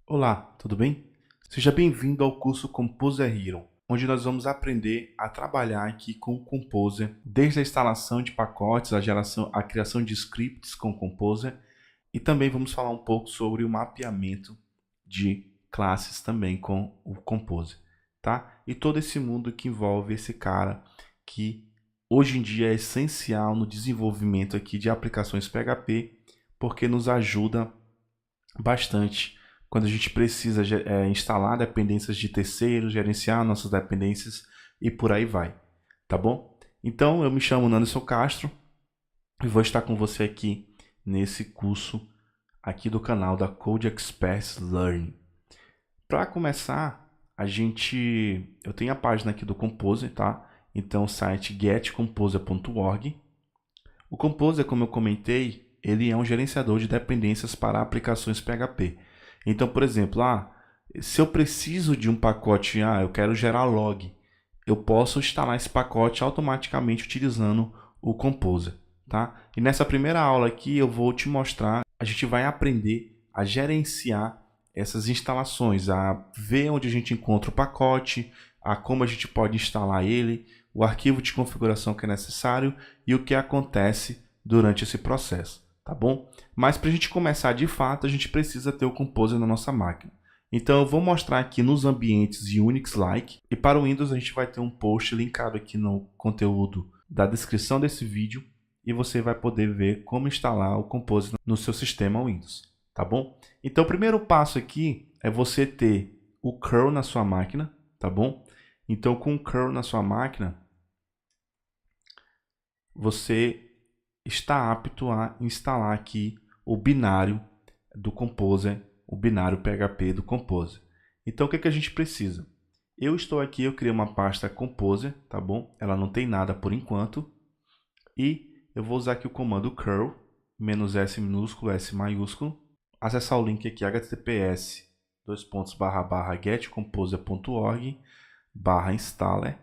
Olá, tudo bem? Seja bem-vindo ao curso Composer Hero, onde nós vamos aprender a trabalhar aqui com o Composer, desde a instalação de pacotes, a criação de scripts com o Composer, e também vamos falar um pouco sobre o mapeamento de classes também com o Composer, tá? E todo esse mundo que envolve esse cara que hoje em dia é essencial no desenvolvimento aqui de aplicações PHP, porque nos ajuda bastante quando a gente precisa instalar dependências de terceiros, gerenciar nossas dependências e por aí vai, tá bom? Então, eu me chamo Anderson Castro e vou estar com você aqui nesse curso aqui do canal da Code Experts Learning. Para começar, eu tenho a página aqui do Composer, tá? Então, o site getcomposer.org. O Composer, como eu comentei, ele é um gerenciador de dependências para aplicações PHP. Então, por exemplo, se eu preciso de um pacote, eu quero gerar log, eu posso instalar esse pacote automaticamente utilizando o Composer, tá? E nessa primeira aula aqui eu vou te mostrar, a gente vai aprender a gerenciar essas instalações, a ver onde a gente encontra o pacote, a como a gente pode instalar ele, o arquivo de configuração que é necessário e o que acontece durante esse processo, tá bom? Mas para a gente começar de fato, a gente precisa ter o Composer na nossa máquina. Então eu vou mostrar aqui nos ambientes Unix-like e para o Windows a gente vai ter um post linkado aqui no conteúdo da descrição desse vídeo e você vai poder ver como instalar o Composer no seu sistema Windows, tá bom? Então o primeiro passo aqui é você ter o curl na sua máquina, tá bom? Então com o curl na sua máquina, você está apto a instalar aqui o binário do Composer, o binário PHP do Composer. Então, o que a gente precisa? Eu criei uma pasta Composer, tá bom? Ela não tem nada por enquanto. E eu vou usar aqui o comando curl, "-s minúsculo, S maiúsculo, acessar o link aqui, https://getcomposer.org/installer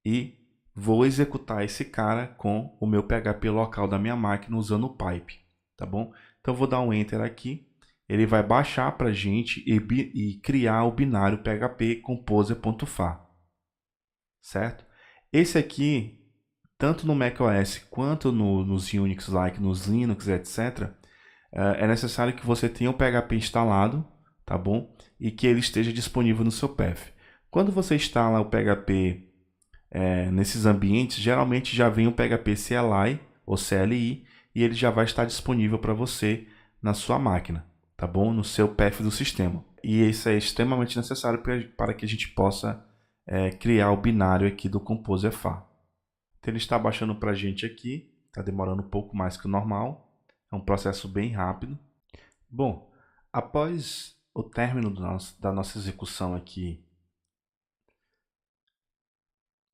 e vou executar esse cara com o meu PHP local da minha máquina usando o pipe, tá bom? Então vou dar um enter aqui, ele vai baixar para a gente e criar o binário PHP composer.far, certo? Esse aqui, tanto no macOS quanto nos Unix, nos Linux, etc., é necessário que você tenha o PHP instalado, tá bom? E que ele esteja disponível no seu path. Quando você instala o PHP nesses ambientes, geralmente já vem o PHP CLI ou CLI e ele já vai estar disponível para você na sua máquina, tá bom? No seu path do sistema. E isso é extremamente necessário para que a gente possa criar o binário aqui do Composer FAR. Então ele está baixando para a gente aqui, está demorando um pouco mais que o normal, é um processo bem rápido. Bom, após o término da nossa execução aqui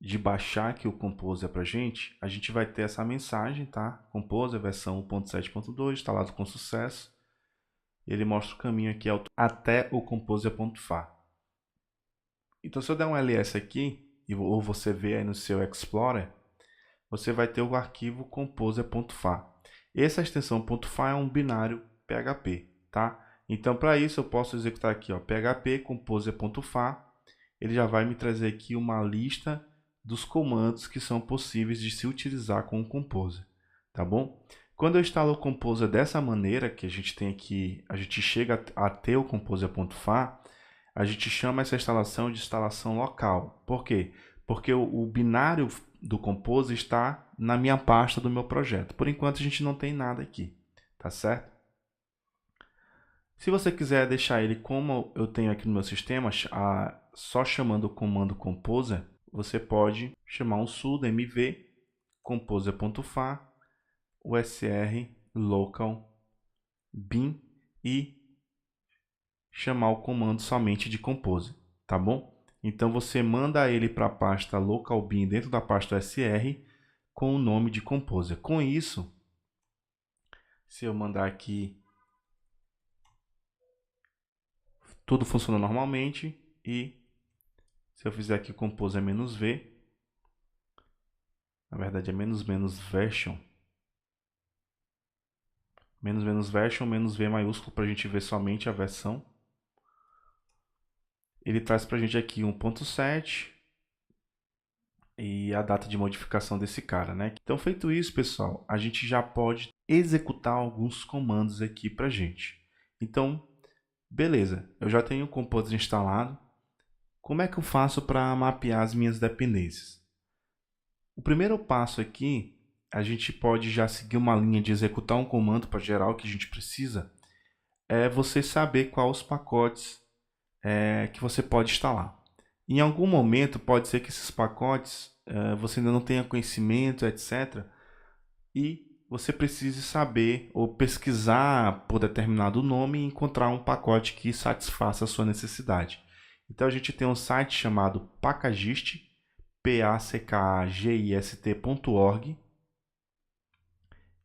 de baixar aqui o Composer para a gente vai ter essa mensagem, tá? Composer versão 1.7.2, instalado com sucesso. Ele mostra o caminho aqui até o composer.far. Então, se eu der um ls aqui, ou você vê aí no seu Explorer, você vai ter o arquivo composer.far. Essa extensão .far é um binário PHP, tá? Então, para isso, eu posso executar aqui, php composer.far. Ele já vai me trazer aqui uma lista dos comandos que são possíveis de se utilizar com o Composer, tá bom? Quando eu instalo o Composer dessa maneira, que a gente tem aqui, a gente chega a ter o composer.far, a gente chama essa instalação de instalação local. Por quê? Porque o binário do Composer está na minha pasta do meu projeto. Por enquanto a gente não tem nada aqui, tá certo? Se você quiser deixar ele como eu tenho aqui no meu sistema, só chamando o comando composer, você pode chamar um sudo mv composer.far usr local bin e chamar o comando somente de composer, tá bom? Então você manda ele para a pasta local bin dentro da pasta usr com o nome de composer. Com isso, se eu mandar aqui, tudo funciona normalmente e se eu fizer aqui composer "-v", na verdade é "-version", "-version", "-v" maiúsculo para a gente ver somente a versão. ele traz para a gente aqui 1.7 e a data de modificação desse cara, né? Então, feito isso, pessoal, a gente já pode executar alguns comandos aqui para a gente. Então, beleza, eu já tenho o Composer instalado. Como é que eu faço para mapear as minhas dependências? O primeiro passo aqui, a gente pode já seguir uma linha de executar um comando para geral que a gente precisa, é você saber quais os pacotes que você pode instalar. Em algum momento pode ser que esses pacotes você ainda não tenha conhecimento, etc. E você precise saber ou pesquisar por determinado nome e encontrar um pacote que satisfaça a sua necessidade. Então a gente tem um site chamado Packagist, packagist.org,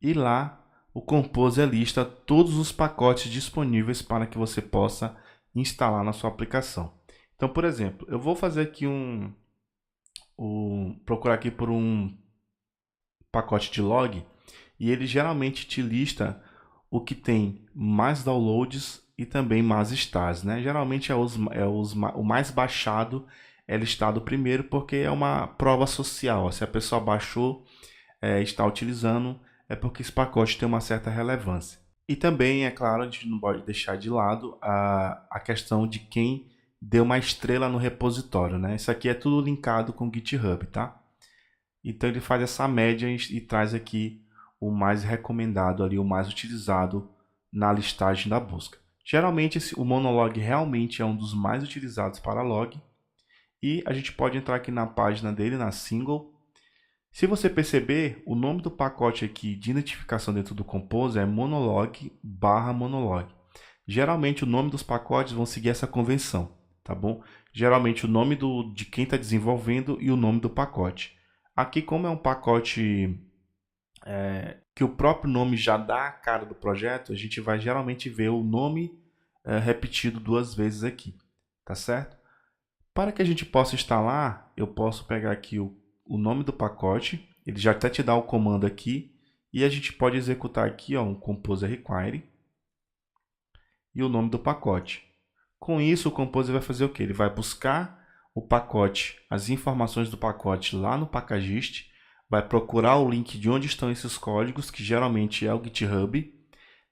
e lá o Composer lista todos os pacotes disponíveis para que você possa instalar na sua aplicação. Então, por exemplo, eu vou fazer aqui procurar aqui por um pacote de log, e ele geralmente te lista o que tem mais downloads e também mais stars, né? Geralmente o mais baixado é listado primeiro porque é uma prova social. Se a pessoa baixou, está utilizando, é porque esse pacote tem uma certa relevância. E também, é claro, a gente não pode deixar de lado a questão de quem deu uma estrela no repositório, né? Isso aqui é tudo linkado com o GitHub, tá? Então ele faz essa média e traz aqui o mais recomendado ali, o mais utilizado na listagem da busca. Geralmente o Monolog realmente é um dos mais utilizados para log, e a gente pode entrar aqui na página dele, na single. Se você perceber, o nome do pacote aqui de identificação dentro do Composer é monolog/monolog. Geralmente o nome dos pacotes vão seguir essa convenção, tá bom? Geralmente o nome de quem está desenvolvendo e o nome do pacote. Aqui, como é um pacote que o próprio nome já dá a cara do projeto, a gente vai geralmente ver o nome repetido 2 vezes aqui, tá certo? Para que a gente possa instalar, eu posso pegar aqui o nome do pacote, ele já até te dá o comando aqui, e a gente pode executar aqui um Composer Require e o nome do pacote. Com isso, o Composer vai fazer o quê? Ele vai buscar o pacote, as informações do pacote lá no Packagist, vai procurar o link de onde estão esses códigos, que geralmente é o GitHub,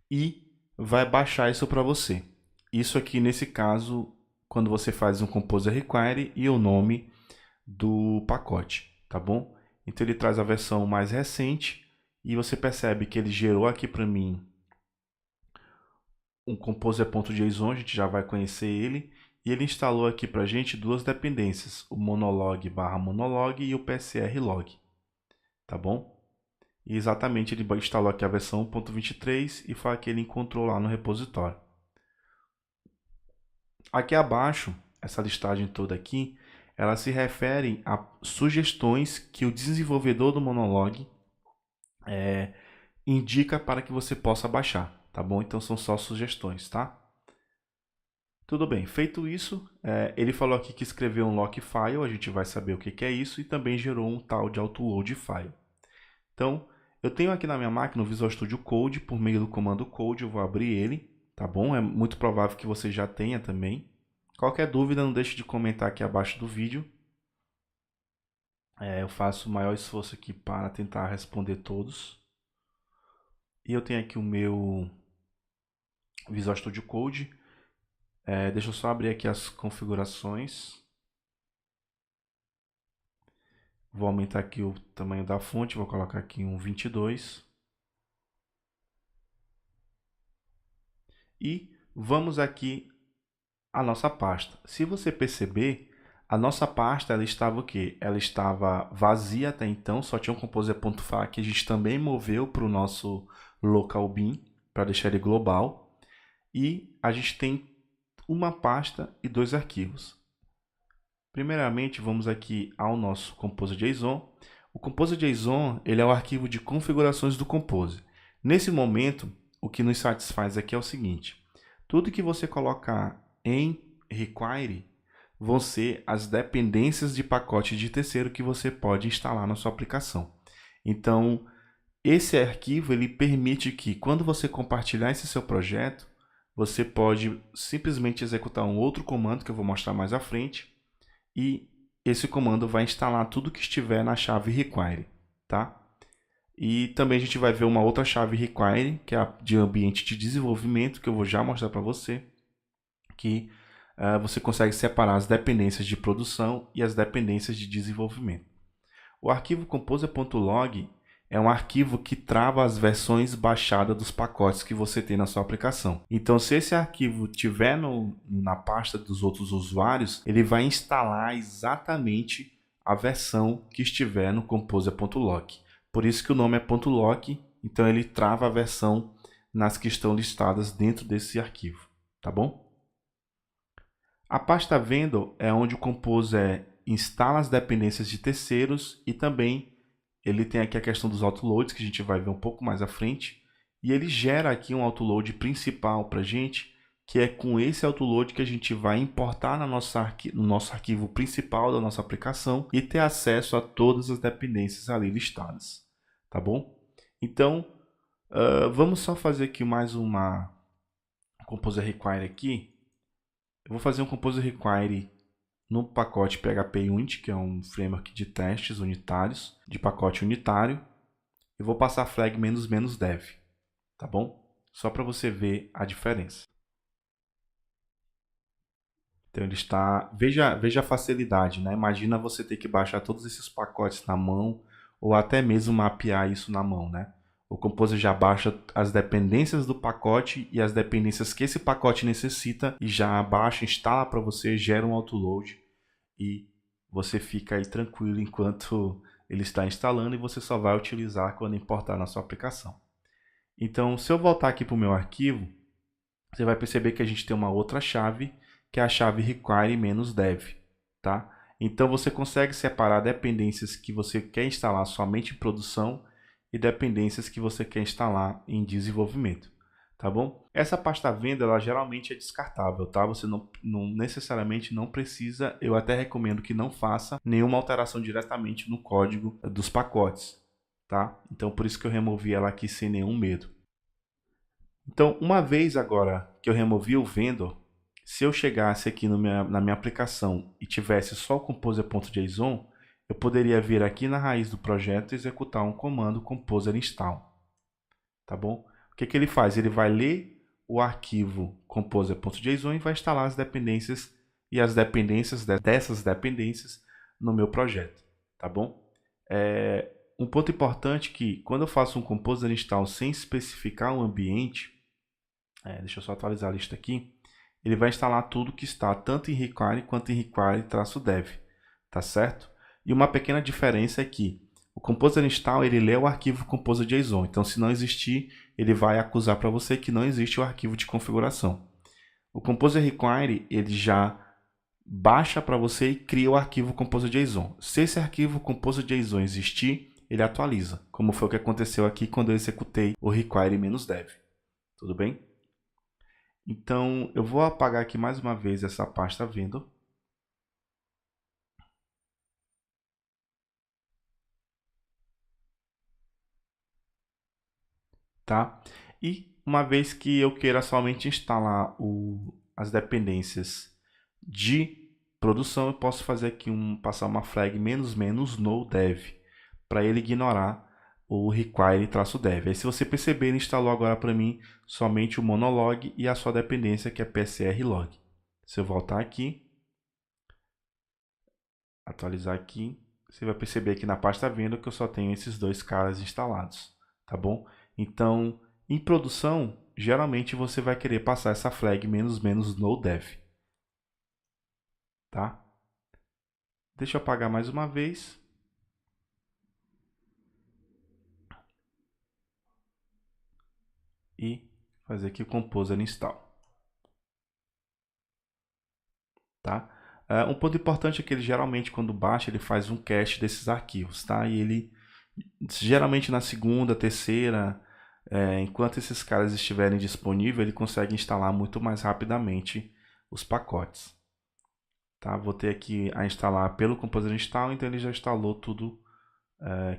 e vai baixar isso para você. Isso aqui, nesse caso, quando você faz um Composer Require e o nome do pacote, tá bom? Então ele traz a versão mais recente e você percebe que ele gerou aqui para mim um composer.json, a gente já vai conhecer ele, e ele instalou aqui para a gente 2 dependências, o monolog/monolog e o psrlog, tá bom? E exatamente ele instalou aqui a versão 1.23 e foi a que ele encontrou lá no repositório. Aqui abaixo, essa listagem toda aqui, ela se refere a sugestões que o desenvolvedor do Monolog indica para que você possa baixar, tá bom? Então são só sugestões, tá? Tudo bem, feito isso, ele falou aqui que escreveu um lock file, a gente vai saber o que é isso, e também gerou um tal de autoload file. Então, eu tenho aqui na minha máquina o Visual Studio Code, por meio do comando code eu vou abrir ele, tá bom? É muito provável que você já tenha também. Qualquer dúvida, não deixe de comentar aqui abaixo do vídeo. Eu faço o maior esforço aqui para tentar responder todos. E eu tenho aqui o meu Visual Studio Code. Deixa eu só abrir aqui as configurações. Vou aumentar aqui o tamanho da fonte, vou colocar aqui um 22. E vamos aqui à nossa pasta. Se você perceber, a nossa pasta ela estava o quê? Ela estava vazia até então, só tinha um composer.fa que a gente também moveu para o nosso local bin, para deixar ele global. E a gente tem uma pasta e 2 arquivos. Primeiramente, vamos aqui ao nosso Composer.json. O Composer.json ele é o arquivo de configurações do Composer. Nesse momento, o que nos satisfaz aqui é o seguinte: tudo que você colocar em require vão ser as dependências de pacote de terceiro que você pode instalar na sua aplicação. Então, esse arquivo ele permite que, quando você compartilhar esse seu projeto, você pode simplesmente executar um outro comando que eu vou mostrar mais à frente e esse comando vai instalar tudo que estiver na chave require, tá? E também a gente vai ver uma outra chave require, que é a de ambiente de desenvolvimento, que eu vou já mostrar para você, que você consegue separar as dependências de produção e as dependências de desenvolvimento. O arquivo composer.log é um arquivo que trava as versões baixadas dos pacotes que você tem na sua aplicação. Então, se esse arquivo estiver na pasta dos outros usuários, ele vai instalar exatamente a versão que estiver no composer.log. Por isso que o nome é .log, então ele trava a versão nas que estão listadas dentro desse arquivo, tá bom? A pasta vendor é onde o Composer instala as dependências de terceiros e também ele tem aqui a questão dos autoloads, que a gente vai ver um pouco mais à frente, e ele gera aqui um autoload principal para a gente, que é com esse autoload que a gente vai importar no nosso arquivo principal da nossa aplicação e ter acesso a todas as dependências ali listadas, tá bom? Então, vamos só fazer aqui mais uma Composer Require aqui. Eu vou fazer um Composer Require no pacote PHP Unit, que é um framework de testes unitários, de pacote unitário. Eu vou passar a flag "-dev", tá bom? Só para você ver a diferença. Então ele está, veja a facilidade, né? Imagina você ter que baixar todos esses pacotes na mão ou até mesmo mapear isso na mão, né? O Composer já baixa as dependências do pacote e as dependências que esse pacote necessita e já baixa, instala para você, gera um autoload e você fica aí tranquilo enquanto ele está instalando e você só vai utilizar quando importar na sua aplicação. Então, se eu voltar aqui para o meu arquivo, você vai perceber que a gente tem uma outra chave, que é a chave require-dev, tá? Então, você consegue separar dependências que você quer instalar somente em produção e dependências que você quer instalar em desenvolvimento, tá bom? Essa pasta venda, ela geralmente é descartável, tá? Você não necessariamente não precisa, eu até recomendo que não faça nenhuma alteração diretamente no código dos pacotes, tá? Então, por isso que eu removi ela aqui sem nenhum medo. Então, uma vez agora que eu removi o vendor, se eu chegasse aqui na minha aplicação e tivesse só o composer.json, eu poderia vir aqui na raiz do projeto e executar um comando composer install, tá bom? O que ele faz? Ele vai ler o arquivo composer.json e vai instalar as dependências e as dependências dessas dependências no meu projeto, tá bom? Um ponto importante é que quando eu faço um composer install sem especificar um ambiente, deixa eu só atualizar a lista aqui, ele vai instalar tudo que está tanto em require quanto em require-dev, tá certo? E uma pequena diferença é que o composer install ele lê o arquivo composer.json, então se não existir, ele vai acusar para você que não existe o arquivo de configuração. O composer require ele já baixa para você e cria o arquivo composer.json. Se esse arquivo composer.json existir, ele atualiza, como foi o que aconteceu aqui quando eu executei o require-dev. Tudo bem? Então, eu vou apagar aqui mais uma vez essa pasta vendor. Tá? E uma vez que eu queira somente instalar as dependências de produção, eu posso fazer aqui passar uma flag "-no dev para ele ignorar o require-dev. Aí se você perceber, ele instalou agora para mim somente o monolog e a sua dependência que é psr-log. Se eu voltar aqui, atualizar aqui, você vai perceber aqui na pasta venda que eu só tenho esses dois caras instalados, tá bom? Então, em produção, geralmente você vai querer passar essa flag "-no dev, tá? Deixa eu apagar mais uma vez. E fazer aqui o composer install, tá? Um ponto importante é que ele geralmente quando baixa ele faz um cache desses arquivos, tá? E ele geralmente na segunda, terceira, enquanto esses caras estiverem disponíveis, ele consegue instalar muito mais rapidamente os pacotes, tá? Vou ter aqui a instalar pelo composer install, então ele já instalou tudo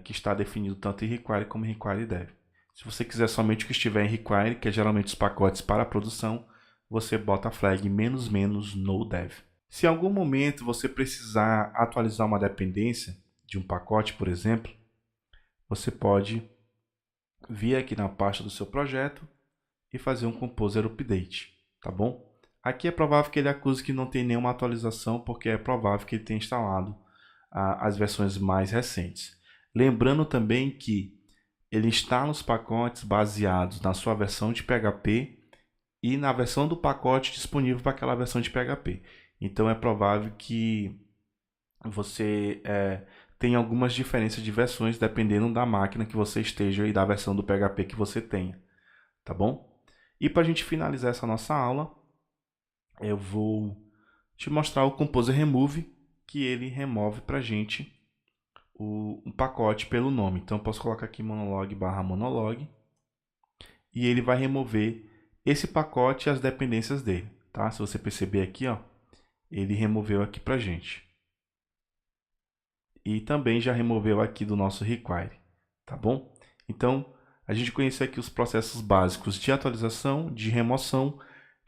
que está definido tanto em require como em require-dev. Se você quiser somente o que estiver em require, que é geralmente os pacotes para a produção, você bota a flag "-" Se em algum momento você precisar atualizar uma dependência de um pacote, por exemplo, você pode vir aqui na pasta do seu projeto e fazer um Composer Update, tá bom? Aqui é provável que ele acuse que não tem nenhuma atualização, porque é provável que ele tenha instalado as versões mais recentes. Lembrando também que ele instala os pacotes baseados na sua versão de PHP e na versão do pacote disponível para aquela versão de PHP. Então é provável que você tenha algumas diferenças de versões dependendo da máquina que você esteja e da versão do PHP que você tenha, tá bom? E para a gente finalizar essa nossa aula, eu vou te mostrar o Composer Remove, que ele remove para a gente um pacote pelo nome. Então eu posso colocar aqui monolog/monolog e ele vai remover esse pacote e as dependências dele, tá? Se você perceber aqui, ó, ele removeu aqui para a gente. E também já removeu aqui do nosso require, tá bom? Então, a gente conheceu aqui os processos básicos de atualização, de remoção,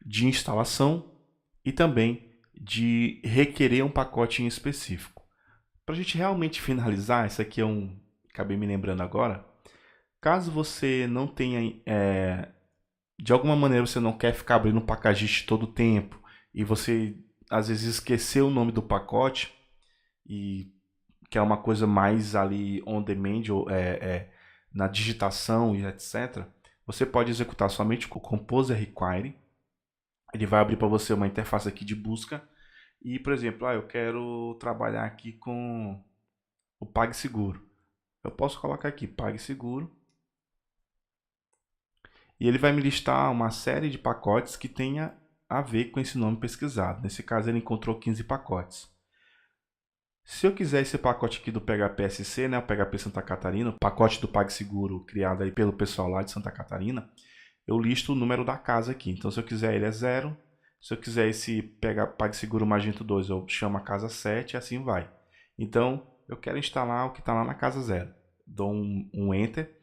de instalação e também de requerer um pacote em específico. Para a gente realmente finalizar, isso aqui acabei me lembrando agora, caso você não tenha, de alguma maneira você não quer ficar abrindo o Packagist todo o tempo e você às vezes esqueceu o nome do pacote e que é uma coisa mais ali on demand, ou na digitação e etc., você pode executar somente com o Composer Require. Ele vai abrir para você uma interface aqui de busca. E, por exemplo, eu quero trabalhar aqui com o PagSeguro. Eu posso colocar aqui PagSeguro. E ele vai me listar uma série de pacotes que tenha a ver com esse nome pesquisado. Nesse caso, ele encontrou 15 pacotes. Se eu quiser esse pacote aqui do PHP-SC, né, o PHP Santa Catarina, o pacote do PagSeguro criado aí pelo pessoal lá de Santa Catarina, eu listo o número da casa aqui. Então, se eu quiser ele é 0, se eu quiser esse PagSeguro Magento 2, eu chamo a casa 7 e assim vai. Então, eu quero instalar o que está lá na casa 0. Dou um Enter.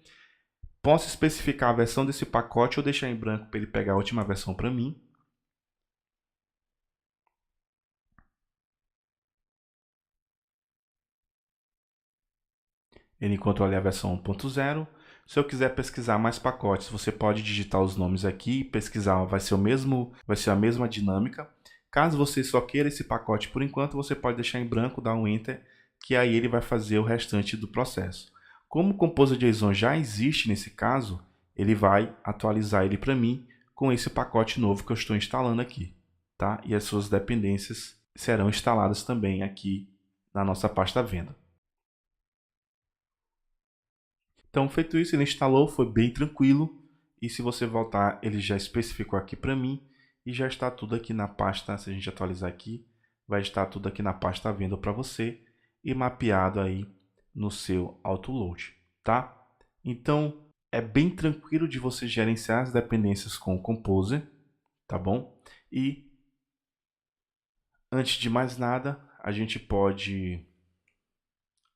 Posso especificar a versão desse pacote ou deixar em branco para ele pegar a última versão para mim. Ele encontrou ali a versão 1.0. Se eu quiser pesquisar mais pacotes, você pode digitar os nomes aqui e pesquisar, vai ser a mesma dinâmica. Caso você só queira esse pacote por enquanto, você pode deixar em branco, dar um Enter, que aí ele vai fazer o restante do processo. Como o Composer.json já existe nesse caso, ele vai atualizar ele para mim com esse pacote novo que eu estou instalando aqui, tá? E as suas dependências serão instaladas também aqui na nossa pasta venda. Então, feito isso, ele instalou, foi bem tranquilo. E se você voltar, ele já especificou aqui para mim e já está tudo aqui na pasta. Se a gente atualizar aqui, vai estar tudo aqui na pasta venda para você e mapeado aí no seu autoload, tá? Então, é bem tranquilo de você gerenciar as dependências com o Composer, tá bom? E antes de mais nada, a gente pode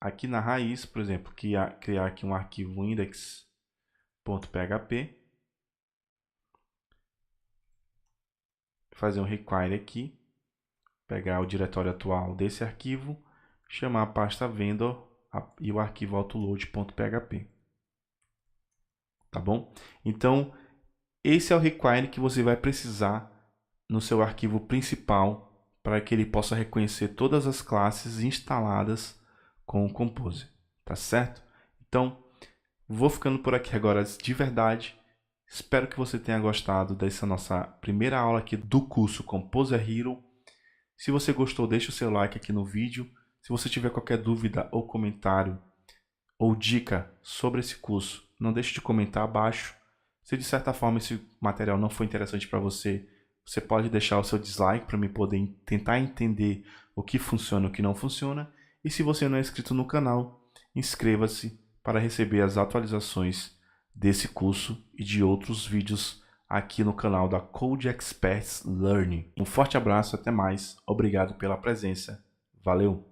aqui na raiz, por exemplo, criar aqui um arquivo index.php, fazer um require aqui, pegar o diretório atual desse arquivo, chamar a pasta vendor e o arquivo autoload.php. Tá bom? Então, esse é o require que você vai precisar no seu arquivo principal para que ele possa reconhecer todas as classes instaladas com o Composer, tá certo? Então, vou ficando por aqui agora de verdade. Espero que você tenha gostado dessa nossa primeira aula aqui do curso Composer Hero. Se você gostou, deixa o seu like aqui no vídeo. Se você tiver qualquer dúvida ou comentário ou dica sobre esse curso, não deixe de comentar abaixo. Se de certa forma esse material não foi interessante para você, você pode deixar o seu dislike para me poder tentar entender o que funciona e o que não funciona. E se você não é inscrito no canal, inscreva-se para receber as atualizações desse curso e de outros vídeos aqui no canal da Code Experts Learning. Um forte abraço, até mais. Obrigado pela presença. Valeu!